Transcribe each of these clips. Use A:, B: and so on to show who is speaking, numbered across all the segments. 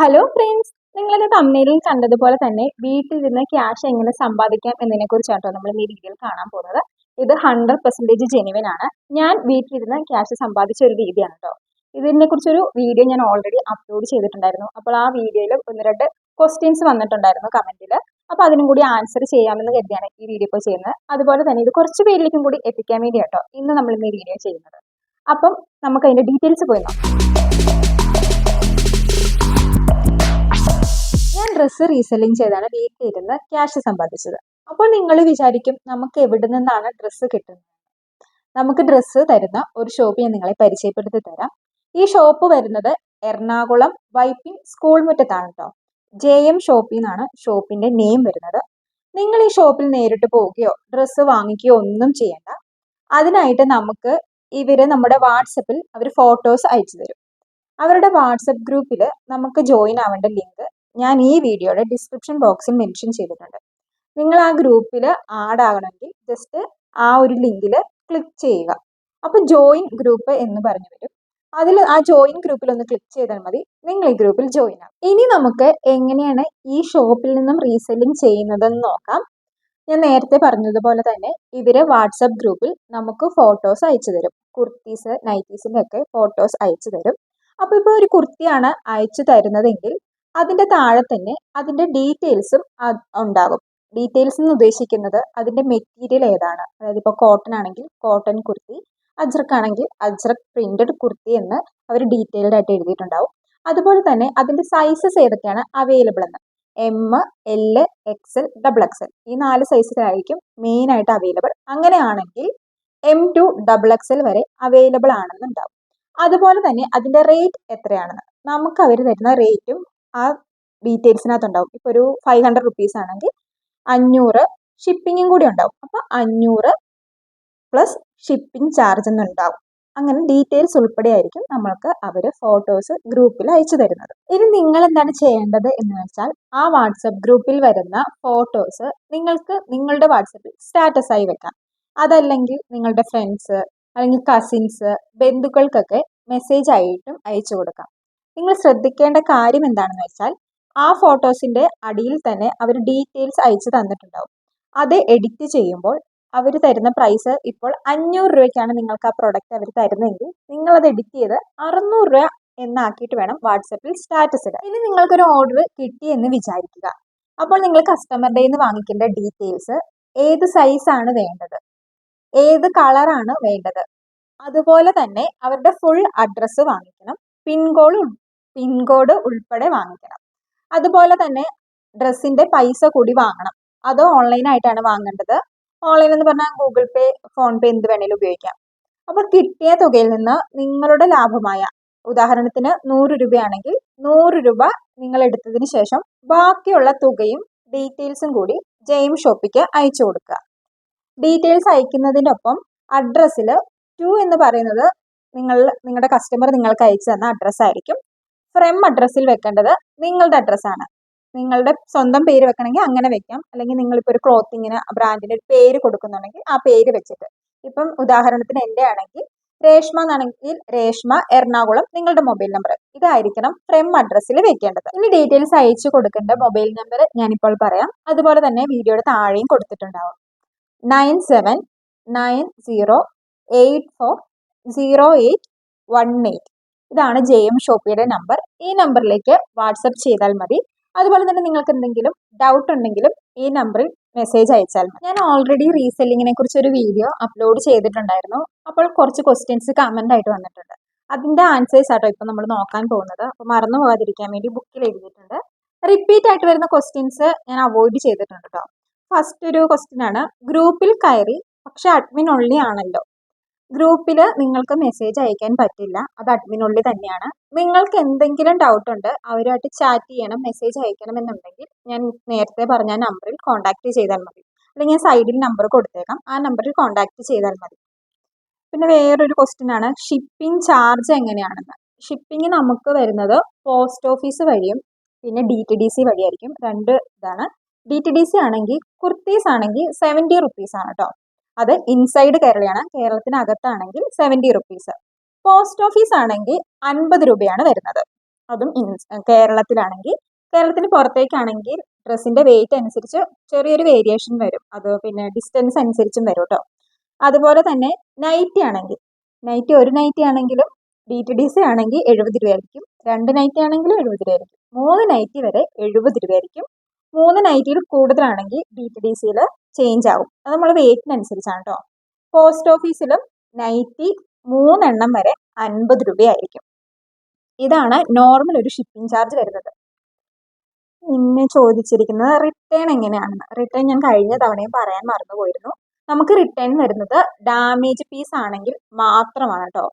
A: Hello friends, നിങ്ങളിത് തമ്മിലിൽ കണ്ടതുപോലെ തന്നെ വീട്ടിലിരുന്ന് ക്യാഷ് എങ്ങനെ സമ്പാദിക്കാം എന്നതിനെ കുറിച്ചാട്ടോ നമ്മൾ ഈ വീഡിയോയിൽ കാണാൻ പോകുന്നത്. ഇത് 100% ജെനുവിൻ ആണ്. ഞാൻ വീട്ടിലിരുന്ന് ക്യാഷ് സമ്പാദിച്ച ഒരു രീതിയാണ് കേട്ടോ. ഇതിനെ കുറിച്ചൊരു വീഡിയോ ഞാൻ ഓൾറെഡി അപ്ലോഡ് ചെയ്തിട്ടുണ്ടായിരുന്നു. അപ്പോൾ ആ വീഡിയോയിൽ ഒന്ന് രണ്ട് ക്വസ്റ്റ്യൻസ് വന്നിട്ടുണ്ടായിരുന്നു കമന്റിൽ. അപ്പോൾ അതിനും കൂടി ആൻസർ ചെയ്യാമെന്ന് കരുതിയാണ് ഈ വീഡിയോ ഇപ്പോൾ ചെയ്യുന്നത്. അതുപോലെ തന്നെ ഇത് കുറച്ച് പേരിലേക്കും കൂടി എത്തിക്കാൻ വേണ്ടി കേട്ടോ ഇന്ന് നമ്മൾ ഇന്ന് വീഡിയോ ചെയ്യുന്നത്. അപ്പം നമുക്ക് അതിന്റെ ഡീറ്റെയിൽസ് പോയി നോക്കാം. ഞാൻ ഡ്രസ്സ് റീസെല്ലിംഗ് ചെയ്താണ് വീട്ടിലിരുന്ന് ക്യാഷ് സമ്പാദിച്ചത്. അപ്പോൾ നിങ്ങൾ വിചാരിക്കും നമുക്ക് എവിടെ നിന്നാണ് ഡ്രസ്സ് കിട്ടുന്നത്. നമുക്ക് ഡ്രസ്സ് തരുന്ന ഒരു ഷോപ്പ് ഞാൻ നിങ്ങളെ പരിചയപ്പെടുത്തി തരാം. ഈ ഷോപ്പ് വരുന്നത് എറണാകുളം വൈപ്പിൻ സ്കൂൾ മുറ്റത്താണ് കേട്ടോ. JM ഷോപ്പിൽ നിന്നാണ് ഷോപ്പിന്റെ നെയിം വരുന്നത്. നിങ്ങൾ ഈ ഷോപ്പിൽ നേരിട്ട് പോവുകയോ ഡ്രസ്സ് വാങ്ങിക്കുകയോ ഒന്നും ചെയ്യണ്ട. അതിനായിട്ട് നമുക്ക് നമ്മുടെ വാട്സപ്പിൽ അവർ ഫോട്ടോസ് അയച്ചു തരും. അവരുടെ വാട്സപ്പ് ഗ്രൂപ്പിൽ നമുക്ക് ജോയിൻ ആവേണ്ട ലിങ്ക് ഞാൻ ഈ വീഡിയോയുടെ ഡിസ്ക്രിപ്ഷൻ ബോക്സിൽ മെൻഷൻ ചെയ്തിട്ടുണ്ട്. നിങ്ങൾ ആ ഗ്രൂപ്പിൽ ആഡ് ആകണമെങ്കിൽ ജസ്റ്റ് ആ ഒരു ലിങ്കിൽ ക്ലിക്ക് ചെയ്യുക. അപ്പോൾ ജോയിൻ ഗ്രൂപ്പ് എന്ന് പറഞ്ഞു വരും. അതിൽ ആ ജോയിൻ ഗ്രൂപ്പിൽ ഒന്ന് ക്ലിക്ക് ചെയ്താൽ മതി, നിങ്ങൾ ഈ ഗ്രൂപ്പിൽ ജോയിൻ ആകും. ഇനി നമുക്ക് എങ്ങനെയാണ് ഈ ഷോപ്പിൽ നിന്നും റീസെല്ലിംഗ് ചെയ്യുന്നതെന്ന് നോക്കാം. ഞാൻ നേരത്തെ പറഞ്ഞതുപോലെ തന്നെ ഇവര് വാട്സപ്പ് ഗ്രൂപ്പിൽ നമുക്ക് ഫോട്ടോസ് അയച്ചു തരും. കുർത്തീസ് നൈറ്റീസിന്റെ ഒക്കെ ഫോട്ടോസ് അയച്ചു തരും. അപ്പോൾ ഇപ്പോൾ ഒരു കുർത്തിയാണ് അയച്ചു തരുന്നതെങ്കിൽ അതിന്റെ താഴെ തന്നെ അതിന്റെ ഡീറ്റെയിൽസും ഉണ്ടാകും. ഡീറ്റെയിൽസ് എന്ന് ഉദ്ദേശിക്കുന്നത് അതിന്റെ മെറ്റീരിയൽ ഏതാണ്. അതായത് ഇപ്പോൾ കോട്ടൺ ആണെങ്കിൽ കോട്ടൺ കുർത്തി, അജ്രക് ആണെങ്കിൽ അജ്രക് പ്രിന്റഡ് കുർത്തി എന്ന് അവർ ഡീറ്റെയിൽഡ് ആയിട്ട് എഴുതിയിട്ടുണ്ടാവും. അതുപോലെ തന്നെ അതിന്റെ സൈസസ് ഏതൊക്കെയാണ് അവൈലബിൾ എന്ന് M, L, XL, XXL ഈ 4 സൈസിലായിരിക്കും മെയിൻ ആയിട്ട് അവൈലബിൾ. അങ്ങനെയാണെങ്കിൽ M to XXL വരെ അവൈലബിൾ ആണെന്നുണ്ടാവും. അതുപോലെ തന്നെ അതിന്റെ റേറ്റ് എത്രയാണെന്ന് നമുക്ക് അവർ തരുന്ന റേറ്റും ആ ഡീറ്റെയിൽസിനകത്തുണ്ടാവും. ഇപ്പോൾ ഒരു 500 റുപ്പീസ് ആണെങ്കിൽ 500 ഷിപ്പിങ്ങും കൂടി ഉണ്ടാവും. അപ്പോൾ 500 പ്ലസ് ഷിപ്പിംഗ് ചാർജ് എന്നുണ്ടാവും. അങ്ങനെ ഡീറ്റെയിൽസ് ഉൾപ്പെടെ ആയിരിക്കും നമ്മൾക്ക് അവർ ഫോട്ടോസ് ഗ്രൂപ്പിൽ അയച്ചു തരുന്നത്. ഇനി നിങ്ങൾ എന്താണ് ചെയ്യേണ്ടത് എന്ന് വെച്ചാൽ ആ വാട്സപ്പ് ഗ്രൂപ്പിൽ വരുന്ന ഫോട്ടോസ് നിങ്ങൾക്ക് നിങ്ങളുടെ വാട്സപ്പിൽ സ്റ്റാറ്റസ് ആയി വെക്കാം. അതല്ലെങ്കിൽ നിങ്ങളുടെ ഫ്രണ്ട്സ് അല്ലെങ്കിൽ കസിൻസ് ബന്ധുക്കൾക്കൊക്കെ മെസ്സേജ് ആയിട്ടും അയച്ചു കൊടുക്കാം. നിങ്ങൾ ശ്രദ്ധിക്കേണ്ട കാര്യം എന്താണെന്ന് വെച്ചാൽ ആ ഫോട്ടോസിന്റെ അടിയിൽ തന്നെ അവർ ഡീറ്റെയിൽസ് അയച്ചു തന്നിട്ടുണ്ടാവും. അത് എഡിറ്റ് ചെയ്യുമ്പോൾ അവർ തരുന്ന പ്രൈസ് ഇപ്പോൾ 500 രൂപയ്ക്കാണ് നിങ്ങൾക്ക് ആ പ്രൊഡക്റ്റ് അവർ തരുന്നതെങ്കിൽ നിങ്ങൾ അത് എഡിറ്റ് ചെയ്ത് 600 രൂപ എന്നാക്കിയിട്ട് വേണം വാട്സപ്പിൽ സ്റ്റാറ്റസ് ഇടാൻ. ഇനി നിങ്ങൾക്കൊരു ഓർഡർ കിട്ടി എന്ന് വിചാരിക്കുക. അപ്പോൾ നിങ്ങൾ കസ്റ്റമറുടെ നിന്ന് വാങ്ങിക്കേണ്ട ഡീറ്റെയിൽസ്, ഏത് സൈസാണ് വേണ്ടത്, ഏത് കളറാണ് വേണ്ടത്, അതുപോലെ തന്നെ അവരുടെ ഫുൾ അഡ്രസ്സ് വാങ്ങിക്കണം. പിൻകോഡ് ഉൾപ്പെടെ വാങ്ങിക്കണം. അതുപോലെ തന്നെ ഡ്രസ്സിന്റെ പൈസ കൂടി വാങ്ങണം. അത് ഓൺലൈനായിട്ടാണ് വാങ്ങേണ്ടത്. ഓൺലൈൻ എന്ന് പറഞ്ഞാൽ ഗൂഗിൾ പേ, ഫോൺ പേ എന്ത് വേണേലും ഉപയോഗിക്കാം. അപ്പോൾ കിട്ടിയ തുകയിൽ നിന്ന് നിങ്ങളുടെ ലാഭമായ, ഉദാഹരണത്തിന് 100 രൂപയാണെങ്കിൽ 100 രൂപ നിങ്ങൾ എടുത്തതിന് ശേഷം ബാക്കിയുള്ള തുകയും ഡീറ്റെയിൽസും കൂടി JM ഷോപ്പിക്ക് അയച്ചു കൊടുക്കുക. ഡീറ്റെയിൽസ് അയക്കുന്നതിനൊപ്പം അഡ്രസ്സിൽ 2 എന്ന് പറയുന്നത് നിങ്ങളുടെ കസ്റ്റമർ നിങ്ങൾക്ക് അയച്ചു തന്ന അഡ്രസ്സ് ആയിരിക്കും. ഫ്രം അഡ്രസ്സിൽ വെക്കേണ്ടത് നിങ്ങളുടെ അഡ്രസ്സാണ്. നിങ്ങളുടെ സ്വന്തം പേര് വെക്കണമെങ്കിൽ അങ്ങനെ വെക്കാം. അല്ലെങ്കിൽ നിങ്ങളിപ്പോൾ ഒരു ക്ലോത്തിങ്ങിന് ബ്രാൻഡിന് ഒരു പേര് കൊടുക്കുന്നുണ്ടെങ്കിൽ ആ പേര് വെച്ചിട്ട്, ഇപ്പം ഉദാഹരണത്തിന് എൻ്റെ ആണെങ്കിൽ രേഷ്മ എന്നാണെങ്കിൽ രേഷ്മ എറണാകുളം നിങ്ങളുടെ മൊബൈൽ നമ്പർ ഇതായിരിക്കണം ഫ്രം അഡ്രസ്സിൽ വെക്കേണ്ടത്. ഇനി ഡീറ്റെയിൽസ് അയച്ചു കൊടുക്കേണ്ട മൊബൈൽ നമ്പർ ഞാനിപ്പോൾ പറയാം. അതുപോലെ തന്നെ വീഡിയോയുടെ താഴെയും കൊടുത്തിട്ടുണ്ടാവും. 9790840818 ഇതാണ് JM ഷോപ്പിയുടെ നമ്പർ. ഈ നമ്പറിലേക്ക് വാട്സപ്പ് ചെയ്താൽ മതി. അതുപോലെ തന്നെ നിങ്ങൾക്ക് എന്തെങ്കിലും ഡൗട്ട് ഉണ്ടെങ്കിലും ഈ നമ്പറിൽ മെസ്സേജ് അയച്ചാൽ മതി. ഞാൻ ഓൾറെഡി റീസെല്ലിങ്ങിനെ കുറിച്ച് ഒരു വീഡിയോ അപ്ലോഡ് ചെയ്തിട്ടുണ്ടായിരുന്നു. അപ്പോൾ കുറച്ച് ക്വസ്റ്റ്യൻസ് കമന്റ് ആയിട്ട് വന്നിട്ടുണ്ട്. അതിന്റെ ആൻസേഴ്സ് ആട്ടോ ഇപ്പൊ നമ്മൾ നോക്കാൻ പോകുന്നത്. അപ്പോൾ മറന്നു പോകാതിരിക്കാൻ വേണ്ടി ബുക്കിൽ എഴുതിയിട്ടുണ്ട്. റിപ്പീറ്റ് ആയിട്ട് വരുന്ന ക്വസ്റ്റ്യൻസ് ഞാൻ അവോയ്ഡ് ചെയ്തിട്ടുണ്ട് കേട്ടോ. ഫസ്റ്റ് ഒരു ക്വസ്റ്റ്യൻ ആണ്, ഗ്രൂപ്പിൽ കയറി പക്ഷെ അഡ്മിൻ ഒള്ളി ആണല്ലോ. ഗ്രൂപ്പിൽ നിങ്ങൾക്ക് മെസ്സേജ് അയക്കാൻ പറ്റില്ല, അത് അഡ്മിൻ ഉള്ളിൽ തന്നെയാണ്. നിങ്ങൾക്ക് എന്തെങ്കിലും ഡൗട്ട് ഉണ്ട്, അവരുമായിട്ട് ചാറ്റ് ചെയ്യണം, മെസ്സേജ് അയക്കണം എന്നുണ്ടെങ്കിൽ ഞാൻ നേരത്തെ പറഞ്ഞ നമ്പറിൽ കോൺടാക്ട് ചെയ്താൽ മതി. അല്ലെങ്കിൽ ഞാൻ സൈഡിൽ നമ്പർ കൊടുത്തേക്കാം, ആ നമ്പറിൽ കോൺടാക്ട് ചെയ്താൽ മതി. പിന്നെ വേറൊരു ക്വസ്റ്റ്യൻ ആണ്, ഷിപ്പിംഗ് ചാർജ് എങ്ങനെയാണെന്ന്. ഷിപ്പിംഗ് നമുക്ക് വരുന്നത് പോസ്റ്റ് ഓഫീസ് വഴിയും പിന്നെ DTDC വഴിയായിരിക്കും. 2 ഇതാണ്. DTDC ആണെങ്കിൽ കുർത്തീസ് ആണെങ്കിൽ 70 റുപ്പീസ് ആണ് കേട്ടോ. അത് ഇൻസൈഡ് കേരളയാണ്. കേരളത്തിനകത്താണെങ്കിൽ 70 റുപ്പീസ്. പോസ്റ്റ് ഓഫീസ് ആണെങ്കിൽ 50 രൂപയാണ് വരുന്നത്. അതും കേരളത്തിലാണെങ്കിൽ. കേരളത്തിന് പുറത്തേക്കാണെങ്കിൽ ഡ്രസ്സിന്റെ വെയിറ്റ് അനുസരിച്ച് ചെറിയൊരു വേരിയേഷൻ വരും. അത് പിന്നെ ഡിസ്റ്റൻസ് അനുസരിച്ചും വരും കേട്ടോ. അതുപോലെ തന്നെ നൈറ്റി ആണെങ്കിൽ, ഒരു നൈറ്റി ആണെങ്കിലും DTDC ആണെങ്കിൽ 70 രൂപയായിരിക്കും. 2 നൈറ്റി ആണെങ്കിലും 70 രൂപയായിരിക്കും. 3 നൈറ്റി വരെ 70 രൂപയായിരിക്കും. 3 നൈറ്റിയിൽ കൂടുതലാണെങ്കിൽ DTDCയിൽ ചേഞ്ച് ആവും. അത് നമ്മൾ വെയിറ്റിനനുസരിച്ചാണ് കേട്ടോ. പോസ്റ്റ് ഓഫീസിലും നൈറ്റി 3 എണ്ണം വരെ 50 രൂപയായിരിക്കും. ഇതാണ് നോർമൽ ഒരു ഷിപ്പിംഗ് ചാർജ് വരുന്നത്. പിന്നെ ചോദിച്ചിരിക്കുന്നത് റിട്ടേൺ എങ്ങനെയാണെന്ന്. റിട്ടേൺ ഞാൻ കഴിഞ്ഞ തവണയും പറയാൻ മറന്നുപോയിരുന്നു. നമുക്ക് റിട്ടേൺ വരുന്നത് ഡാമേജ് പീസ് ആണെങ്കിൽ മാത്രമാണ് കേട്ടോ.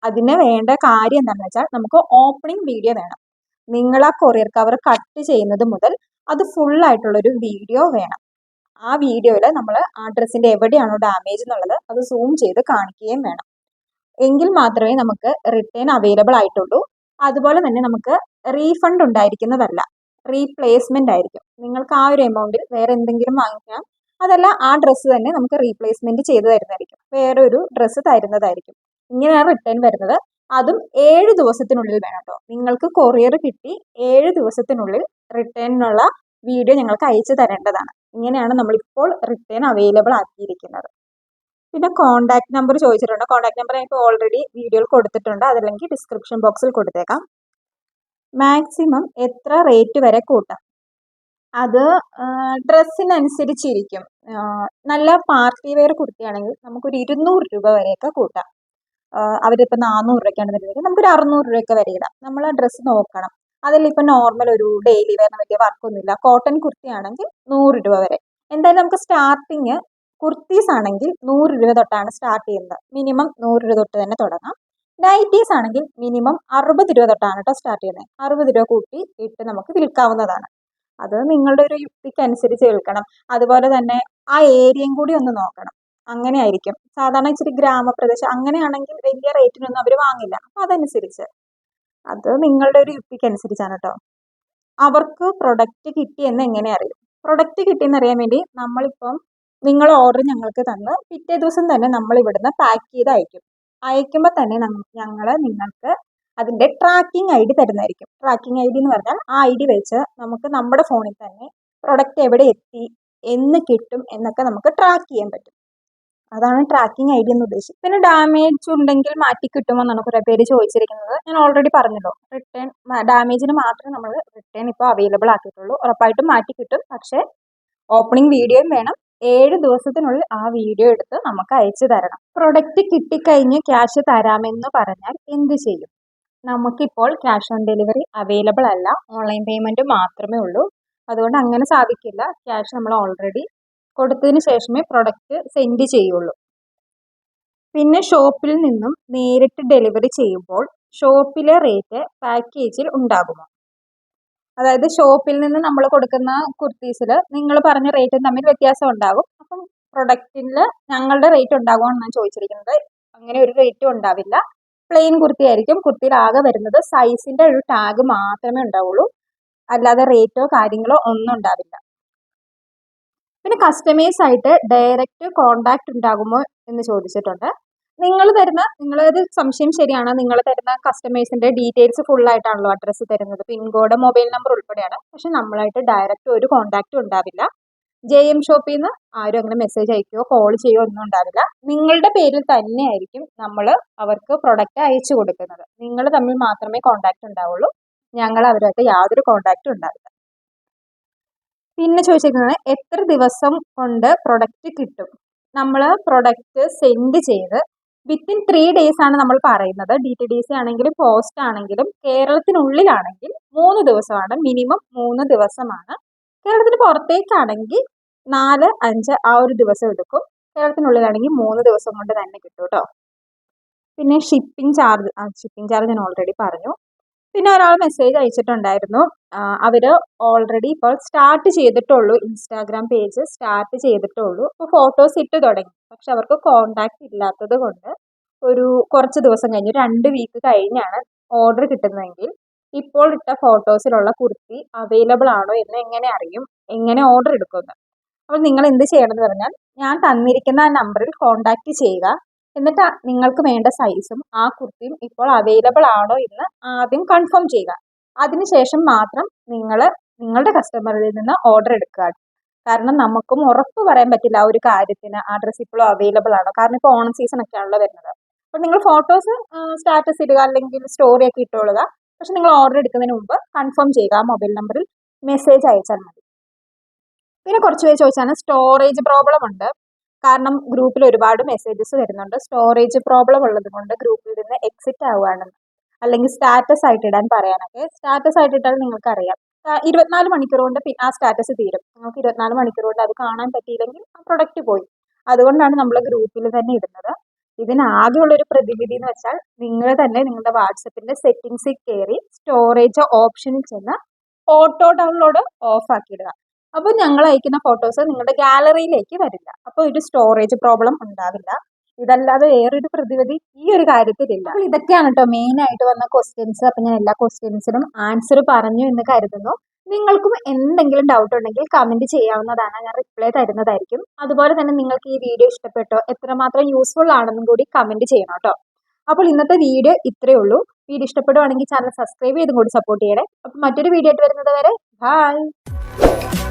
A: അതിന് വേണ്ട കാര്യം എന്താണെന്ന് വെച്ചാൽ നമുക്ക് ഓപ്പണിംഗ് വീഡിയോ വേണം. നിങ്ങൾ ആ കൊറിയർ കവർ കട്ട് ചെയ്യുന്നത് മുതൽ അത് ഫുൾ ആയിട്ടുള്ളൊരു വീഡിയോ വേണം. ആ വീഡിയോയിൽ നമ്മൾ ആ ഡ്രസ്സിന്റെ എവിടെയാണോ ഡാമേജ് എന്നുള്ളത് അത് സൂം ചെയ്ത് കാണിക്കുകയും വേണം. എങ്കിൽ മാത്രമേ നമുക്ക് റിട്ടേൺ അവൈലബിൾ ആയിട്ടുള്ളൂ. അതുപോലെ തന്നെ നമുക്ക് റീഫണ്ട് ഉണ്ടായിരിക്കുന്നതല്ല, റീപ്ലേസ്മെന്റ് ആയിരിക്കും. നിങ്ങൾക്ക് ആ ഒരു എമൗണ്ടിൽ വേറെ എന്തെങ്കിലും വാങ്ങിക്കാം. അതല്ല ആ ഡ്രസ്സ് തന്നെ നമുക്ക് റീപ്ലേസ്മെന്റ് ചെയ്ത് തരുന്നതായിരിക്കും, വേറെ ഒരു ഡ്രസ്സ് തരുന്നതായിരിക്കും. ഇങ്ങനെയാണ് റിട്ടേൺ വരുന്നത്. അതും 7 ദിവസത്തിനുള്ളിൽ വേണം കേട്ടോ. നിങ്ങൾക്ക് കൊറിയർ കിട്ടി 7 ദിവസത്തിനുള്ളിൽ റിട്ടേണിനുള്ള വീഡിയോ ഞങ്ങൾക്ക് അയച്ചു തരേണ്ടതാണ്. ഇങ്ങനെയാണ് നമ്മളിപ്പോൾ റിട്ടേൺ അവൈലബിൾ ആക്കിയിരിക്കുന്നത്. പിന്നെ കോൺടാക്ട് നമ്പർ ചോദിച്ചിട്ടുണ്ട്. കോൺടാക്ട് നമ്പർ എനിക്ക് ഓൾറെഡി വീഡിയോയിൽ കൊടുത്തിട്ടുണ്ട്, അതല്ലെങ്കിൽ ഡിസ്ക്രിപ്ഷൻ ബോക്സിൽ കൊടുത്തേക്കാം. മാക്സിമം എത്ര റേറ്റ് വരെ കൂട്ടാം? അത് ഡ്രസ്സിനനുസരിച്ചിരിക്കും. നല്ല പാർട്ടി വെയർ കുർത്തിയാണെങ്കിൽ നമുക്കൊരു 200 രൂപ വരെയൊക്കെ കൂട്ടാം. അവരിപ്പോൾ 400 രൂപയ്ക്കാണെന്നുണ്ടെങ്കിൽ നമുക്കൊരു 600 രൂപയൊക്കെ വരെ ഇടാം. നമ്മൾ ആ ഡ്രസ്സ് നോക്കണം. അതിലിപ്പോൾ നോർമൽ ഒരു ഡെയിലി വെയറിന് വലിയ വർക്കൊന്നുമില്ല, കോട്ടൺ കുർത്തിയാണെങ്കിൽ 100 രൂപ വരെ. എന്തായാലും നമുക്ക് സ്റ്റാർട്ടിങ് കുർത്തീസ് ആണെങ്കിൽ 100 രൂപ തൊട്ടാണ് സ്റ്റാർട്ട് ചെയ്യുന്നത്. മിനിമം 100 രൂപ തൊട്ട് തന്നെ തുടങ്ങാം. നൈറ്റീസ് ആണെങ്കിൽ മിനിമം 60 രൂപ തൊട്ടാണ് കേട്ടോ സ്റ്റാർട്ട് ചെയ്യുന്നത്. 60 രൂപ കൂട്ടി ഇട്ട് നമുക്ക് വിൽക്കാവുന്നതാണ്. അത് നിങ്ങളുടെ ഒരു യുക്തിക്ക് അനുസരിച്ച് വിൽക്കണം. അതുപോലെ തന്നെ ആ ഏരിയയും കൂടി ഒന്ന് നോക്കണം. അങ്ങനെ ആയിരിക്കും. സാധാരണ ഇച്ചിരി ഗ്രാമപ്രദേശം അങ്ങനെയാണെങ്കിൽ വലിയ റേറ്റിനൊന്നും അവർ വാങ്ങില്ല. അപ്പം അതനുസരിച്ച് അത് നിങ്ങളുടെ ഒരു യുക്തിക്ക് അനുസരിച്ചാണ് കേട്ടോ. അവർക്ക് പ്രൊഡക്റ്റ് കിട്ടിയെന്ന് എങ്ങനെ അറിയും? പ്രൊഡക്റ്റ് കിട്ടിയെന്ന് അറിയാൻ വേണ്ടി നമ്മളിപ്പം നിങ്ങൾ ഓർഡർ ഞങ്ങൾക്ക് തന്ന് പിറ്റേ ദിവസം തന്നെ നമ്മൾ ഇവിടുന്ന് പാക്ക് ചെയ്ത് അയക്കും. അയക്കുമ്പോൾ തന്നെ ഞങ്ങൾ നിങ്ങൾക്ക് അതിൻ്റെ ട്രാക്കിംഗ് ID തരുന്നതായിരിക്കും. ട്രാക്കിംഗ് ID എന്ന് പറഞ്ഞാൽ ആ ID വെച്ച് നമുക്ക് നമ്മുടെ ഫോണിൽ തന്നെ പ്രൊഡക്റ്റ് എവിടെ എത്തി, എന്ന് കിട്ടും എന്നൊക്കെ നമുക്ക് ട്രാക്ക് ചെയ്യാൻ പറ്റും. അതാണ് ട്രാക്കിംഗ് ID എന്ന് ഉദ്ദേശിച്ചത്. പിന്നെ ഡാമേജ് ഉണ്ടെങ്കിൽ മാറ്റി കിട്ടുമോ എന്നാണ് കുറേ പേര് ചോദിച്ചിരിക്കുന്നത്. ഞാൻ ഓൾറെഡി പറഞ്ഞല്ലോ, റിട്ടേൺ ഡാമേജിന് മാത്രമേ നമ്മൾ റിട്ടേൺ ഇപ്പോൾ അവൈലബിൾ ആക്കിയിട്ടുള്ളൂ. ഉറപ്പായിട്ടും മാറ്റി കിട്ടും. പക്ഷേ ഓപ്പണിംഗ് വീഡിയോയും വേണം. 7 ദിവസത്തിനുള്ളിൽ ആ വീഡിയോ എടുത്ത് നമുക്ക് അയച്ചു തരണം. പ്രൊഡക്റ്റ് കിട്ടിക്കഴിഞ്ഞ് ക്യാഷ് തരാമെന്ന് പറഞ്ഞാൽ എന്ത് ചെയ്യും? നമുക്കിപ്പോൾ ക്യാഷ് ഓൺ ഡെലിവറി അവൈലബിൾ അല്ല, ഓൺലൈൻ പേയ്മെൻറ്റ് മാത്രമേ ഉള്ളൂ. അതുകൊണ്ട് അങ്ങനെ സാധിക്കില്ല. ക്യാഷ് നമ്മൾ ഓൾറെഡി കൊടുത്തതിന് ശേഷമേ പ്രൊഡക്റ്റ് സെൻഡ് ചെയ്യുള്ളൂ. പിന്നെ ഷോപ്പിൽ നിന്നും നേരിട്ട് ഡെലിവറി ചെയ്യുമ്പോൾ ഷോപ്പിലെ റേറ്റ് പാക്കേജിൽ ഉണ്ടാകുമോ? അതായത് ഷോപ്പിൽ നിന്ന് നമ്മൾ കൊടുക്കുന്ന കുർത്തീസിൽ നിങ്ങൾ പറഞ്ഞ റേറ്റും തമ്മിൽ വ്യത്യാസം ഉണ്ടാകും. അപ്പം പ്രൊഡക്റ്റിൽ ഞങ്ങളുടെ റേറ്റ് ഉണ്ടാകുമെന്നാണ് ചോദിച്ചിരിക്കുന്നത്. അങ്ങനെ ഒരു റേറ്റും ഉണ്ടാവില്ല. പ്ലെയിൻ കുർത്തി ആയിരിക്കും. കുർത്തിയിൽ ആകെ വരുന്നത് സൈസിൻ്റെ ഒരു ടാഗ് മാത്രമേ ഉണ്ടാവുള്ളൂ. അല്ലാതെ റേറ്റോ കാര്യങ്ങളോ ഒന്നും ഉണ്ടാവില്ല. പിന്നെ കസ്റ്റമേഴ്സ് ആയിട്ട് ഡയറക്റ്റ് കോണ്ടാക്ട് ഉണ്ടാകുമോ എന്ന് ചോദിച്ചിട്ടുണ്ട്. നിങ്ങളൊരു സംശയം ശരിയാണ്. നിങ്ങൾ തരുന്ന കസ്റ്റമേഴ്സിന്റെ ഡീറ്റെയിൽസ് ഫുൾ ആയിട്ടാണല്ലോ അഡ്രസ്സ് തരുന്നത്, പിൻകോഡ്, മൊബൈൽ നമ്പർ ഉൾപ്പെടെയാണ്. പക്ഷെ നമ്മളായിട്ട് ഡയറക്റ്റ് ഒരു കോണ്ടാക്റ്റും ഉണ്ടാവില്ല. JM ഷോപ്പിൽ നിന്ന് ആരും അങ്ങനെ മെസ്സേജ് അയക്കുകയോ കോൾ ചെയ്യുകയോ ഒന്നും ഉണ്ടാവില്ല. നിങ്ങളുടെ പേരിൽ തന്നെയായിരിക്കും നമ്മൾ അവർക്ക് പ്രൊഡക്റ്റ് അയച്ചു കൊടുക്കുന്നത്. നിങ്ങൾ തമ്മിൽ മാത്രമേ കോണ്ടാക്ട് ഉണ്ടാവുള്ളൂ. ഞങ്ങൾ അവരുമായിട്ട് യാതൊരു കോണ്ടാക്റ്റും ഉണ്ടാവില്ല. പിന്നെ ചോദിച്ചിരിക്കുന്നത് എത്ര ദിവസം കൊണ്ട് പ്രൊഡക്റ്റ് കിട്ടും? നമ്മൾ പ്രൊഡക്റ്റ് സെൻഡ് ചെയ്ത് വിത്തിൻ 3 days ആണ് നമ്മൾ പറയുന്നത്. DTDC ആണെങ്കിലും പോസ്റ്റ് ആണെങ്കിലും കേരളത്തിനുള്ളിലാണെങ്കിൽ 3 ദിവസമാണ്, മിനിമം 3 ദിവസമാണ്. കേരളത്തിന് പുറത്തേക്കാണെങ്കിൽ 4, 5 ആ ഒരു ദിവസം എടുക്കും. കേരളത്തിനുള്ളിലാണെങ്കിൽ 3 ദിവസം കൊണ്ട് തന്നെ കിട്ടും കേട്ടോ. പിന്നെ ഷിപ്പിംഗ് ചാർജ് ഞാൻ ഓൾറെഡി പറഞ്ഞു. പിന്നെ ഒരാൾ മെസ്സേജ് അയച്ചിട്ടുണ്ടായിരുന്നു. അവർ ഓൾറെഡി ഇപ്പോൾ സ്റ്റാർട്ട് ചെയ്തിട്ടുള്ളൂ, ഇൻസ്റ്റാഗ്രാം പേജ് സ്റ്റാർട്ട് ചെയ്തിട്ടുള്ളൂ. ഇപ്പോൾ ഫോട്ടോസ് ഇട്ട് തുടങ്ങി. പക്ഷെ അവർക്ക് കോണ്ടാക്ട് ഇല്ലാത്തത് കൊണ്ട് ഒരു കുറച്ച് ദിവസം കഴിഞ്ഞ് 2 വീക്ക് കഴിഞ്ഞാണ് ഓർഡർ കിട്ടുന്നതെങ്കിൽ ഇപ്പോൾ ഇട്ട ഫോട്ടോസിലുള്ള കുർത്തി അവൈലബിൾ ആണോ എന്ന് എങ്ങനെ അറിയും, എങ്ങനെ ഓർഡർ എടുക്കുമെന്ന്? അപ്പോൾ നിങ്ങൾ എന്ത് ചെയ്യണമെന്ന് പറഞ്ഞാൽ ഞാൻ തന്നിരിക്കുന്ന ആ നമ്പറിൽ കോണ്ടാക്ട് ചെയ്യുക. എന്നിട്ട് നിങ്ങൾക്ക് വേണ്ട സൈസും ആ കുർത്തിയും ഇപ്പോൾ അവൈലബിൾ ആണോ എന്ന് ആദ്യം കൺഫേം ചെയ്യുക. അതിനുശേഷം മാത്രം നിങ്ങളുടെ കസ്റ്റമറിൽ നിന്ന് ഓർഡർ എടുക്കുക. കാരണം നമുക്കും ഉറപ്പ് പറയാൻ പറ്റില്ല ആ ഒരു കാര്യത്തിന് ആ ഡ്രസ്സ് ഇപ്പോഴും അവൈലബിൾ ആണോ. കാരണം ഇപ്പോൾ ഓണം സീസൺ ഒക്കെയാണല്ലോ വരുന്നത്. അപ്പോൾ നിങ്ങൾ ഫോട്ടോസ് സ്റ്റാറ്റസ് ഇടുക അല്ലെങ്കിൽ സ്റ്റോറി ഒക്കെ ഇട്ടുകൊള്ളുക. പക്ഷെ നിങ്ങൾ ഓർഡർ എടുക്കുന്നതിന് മുമ്പ് കൺഫേം ചെയ്യുക. ആ മൊബൈൽ നമ്പറിൽ മെസ്സേജ് അയച്ചാൽ മതി. പിന്നെ കുറച്ച് പേര് ചോദിച്ചാണ് സ്റ്റോറേജ് പ്രോബ്ലം ഉണ്ട്. കാരണം ഗ്രൂപ്പിൽ ഒരുപാട് മെസ്സേജസ് വരുന്നുണ്ട്. സ്റ്റോറേജ് പ്രോബ്ലം ഉള്ളത് കൊണ്ട് ഗ്രൂപ്പിൽ നിന്ന് എക്സിറ്റ് ആവുകയാണെന്ന്, അല്ലെങ്കിൽ സ്റ്റാറ്റസ് ആയിട്ട് ഇടാൻ പറയാനൊക്കെ. സ്റ്റാറ്റസ് ആയിട്ട് ഇട്ടാൽ നിങ്ങൾക്കറിയാം 24 മണിക്കൂർ കൊണ്ട് ആ സ്റ്റാറ്റസ് തീരും. നിങ്ങൾക്ക് 24 മണിക്കൂർ കൊണ്ട് അത് കാണാൻ പറ്റിയില്ലെങ്കിൽ ആ പ്രൊഡക്റ്റ് പോയി. അതുകൊണ്ടാണ് നമ്മൾ ഗ്രൂപ്പിൽ തന്നെ ഇടുന്നത്. ഇതിനാകെയുള്ളൊരു പ്രതിവിധി എന്ന് വെച്ചാൽ നിങ്ങൾ തന്നെ നിങ്ങളുടെ വാട്സപ്പിന്റെ സെറ്റിംഗ്സിൽ കയറി സ്റ്റോറേജ് ഓപ്ഷനിൽ ചെന്ന് ഓട്ടോ ഡൗൺലോഡ് ഓഫ് ആക്കിയിടുക. അപ്പോൾ ഞങ്ങൾ അയക്കുന്ന ഫോട്ടോസ് നിങ്ങളുടെ ഗാലറിയിലേക്ക് വരില്ല. അപ്പോൾ ഒരു സ്റ്റോറേജ് പ്രോബ്ലം ഉണ്ടാവില്ല. ഇതല്ലാതെ വേറൊരു പ്രതിവിധി ഈ ഒരു കാര്യത്തിലില്ല. അപ്പോൾ ഇതൊക്കെയാണ് കേട്ടോ മെയിൻ ആയിട്ട് വന്ന ക്വസ്റ്റ്യൻസ്. അപ്പം ഞാൻ എല്ലാ ക്വസ്റ്റ്യൻസിനും ആൻസർ പറഞ്ഞു എന്ന് കരുതുന്നു. നിങ്ങൾക്കും എന്തെങ്കിലും ഡൗട്ട് ഉണ്ടെങ്കിൽ കമന്റ് ചെയ്യാവുന്നതാണ്. ഞാൻ റിപ്ലൈ തരുന്നതായിരിക്കും. അതുപോലെ തന്നെ നിങ്ങൾക്ക് ഈ വീഡിയോ ഇഷ്ടപ്പെട്ടോ, എത്രമാത്രം യൂസ്ഫുൾ ആണെന്നും കൂടി കമന്റ് ചെയ്യണം കേട്ടോ. അപ്പോൾ ഇന്നത്തെ വീഡിയോ ഇത്രയേ ഉള്ളൂ. വീഡിയോ ഇഷ്ടപ്പെടുവാണെങ്കിൽ ചാനൽ സബ്സ്ക്രൈബ് ചെയ്തും കൂടി സപ്പോർട്ട് ചെയ്യണേ. അപ്പോൾ മറ്റൊരു വീഡിയോ ആയിട്ട് വരുന്നത് വരെ ബൈ.